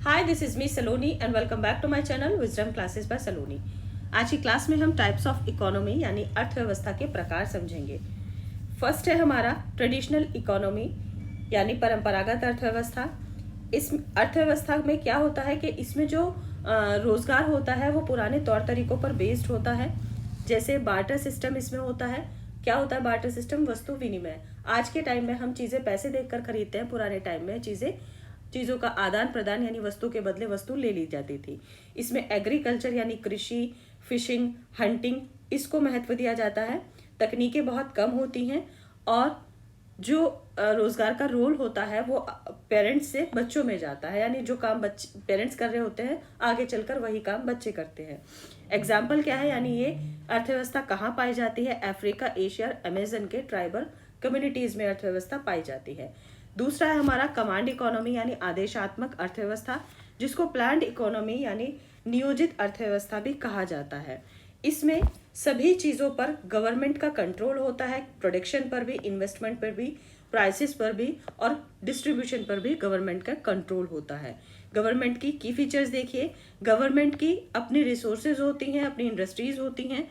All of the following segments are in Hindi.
Hi, this is me Saloni and welcome back to my channel wisdom classes by Saloni. आज की क्लास में हम टाइप्स ऑफ इकोनॉमी यानी अर्थव्यवस्था के प्रकार समझेंगे। फर्स्ट है हमारा ट्रेडिशनल इकोनॉमी यानी परंपरागत अर्थव्यवस्था। इस अर्थव्यवस्था में क्या होता है कि इसमें जो रोजगार होता है वो पुराने तौर तरीकों पर बेस्ड होता है। जैसे बार्टर सिस्टम इसमें होता है। क्या होता है बार्टर सिस्टम? वस्तु विनिमय। आज के टाइम में हम चीजें पैसे देकर खरीदते हैं, पुराने टाइम में चीजों का आदान प्रदान यानी वस्तु के बदले वस्तु ले ली जाती थी। इसमें एग्रीकल्चर यानी कृषि, फिशिंग, हंटिंग इसको महत्व दिया जाता है। तकनीकें बहुत कम होती हैं और जो रोजगार का रोल होता है वो पेरेंट्स से बच्चों में जाता है, यानी जो काम बच्चे पेरेंट्स कर रहे होते हैं आगे चलकर वही काम बच्चे करते हैं। एग्जाम्पल क्या है, यानी ये अर्थव्यवस्था कहाँ पाई जाती है? अफ्रीका, एशिया, अमेजन के ट्राइबल कम्युनिटीज में अर्थव्यवस्था पाई जाती है। दूसरा है हमारा कमांड इकोनॉमी यानी आदेशात्मक अर्थव्यवस्था, जिसको प्लान्ड इकोनॉमी यानी नियोजित अर्थव्यवस्था भी कहा जाता है। इसमें सभी चीजों पर गवर्नमेंट का कंट्रोल होता है, प्रोडक्शन पर भी, इन्वेस्टमेंट पर भी, प्राइसेस पर भी और डिस्ट्रीब्यूशन पर भी गवर्नमेंट का कंट्रोल होता है। गवर्नमेंट की फीचर्स देखिए। गवर्नमेंट की अपनी रिसोर्सेज होती हैं, अपनी इंडस्ट्रीज होती हैं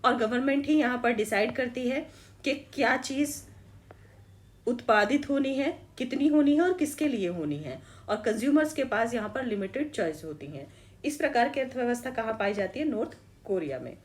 और गवर्नमेंट ही यहाँ पर डिसाइड करती है कि क्या चीज उत्पादित होनी है, कितनी होनी है और किसके लिए होनी है। और कंज्यूमर्स के पास यहाँ पर लिमिटेड चॉइस होती है। इस प्रकार की अर्थव्यवस्था कहाँ पाई जाती है? नॉर्थ कोरिया में।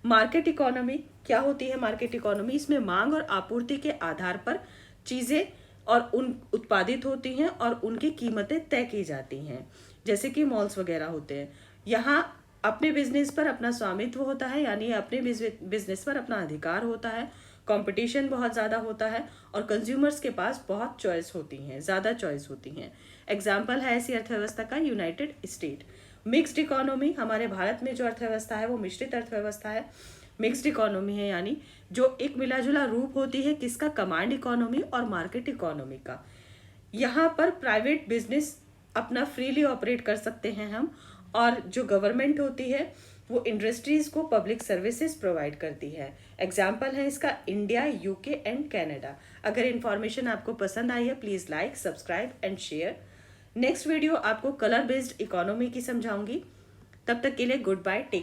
मार्केट इकोनॉमी क्या होती है? मार्केट इकोनॉमी, इसमें मांग और आपूर्ति के आधार पर चीजें और उन उत्पादित होती हैं और उनकी कीमतें तय की जाती हैं। जैसे कि मॉल्स वगैरह होते हैं। यहाँ अपने बिजनेस पर अपना स्वामित्व होता है, यानी अपने बिजनेस पर अपना अधिकार होता है। कंपटीशन बहुत ज़्यादा होता है और कंज्यूमर्स के पास बहुत चॉइस होती हैं, ज़्यादा चॉइस होती हैं। एग्जाम्पल है ऐसी अर्थव्यवस्था का यूनाइटेड स्टेट। मिक्स्ड इकोनॉमी, हमारे भारत में जो अर्थव्यवस्था है वो मिश्रित अर्थव्यवस्था है, मिक्स्ड इकोनॉमी है, यानी जो एक मिलाजुला रूप होती है किसका? कमांड इकोनॉमी और मार्केट इकोनॉमी का। यहाँ पर प्राइवेट बिजनेस अपना फ्रीली ऑपरेट कर सकते हैं हम, और जो गवर्नमेंट होती है वो इंडस्ट्रीज को पब्लिक सर्विसेज प्रोवाइड करती है। एग्जाम्पल है इसका इंडिया, यूके एंड कनाडा। अगर इन्फॉर्मेशन आपको पसंद आई है please like, subscribe and share. Next video आपको कलर बेस्ड इकोनॉमी की समझाऊंगी। तब तक के लिए गुड बाय, टेक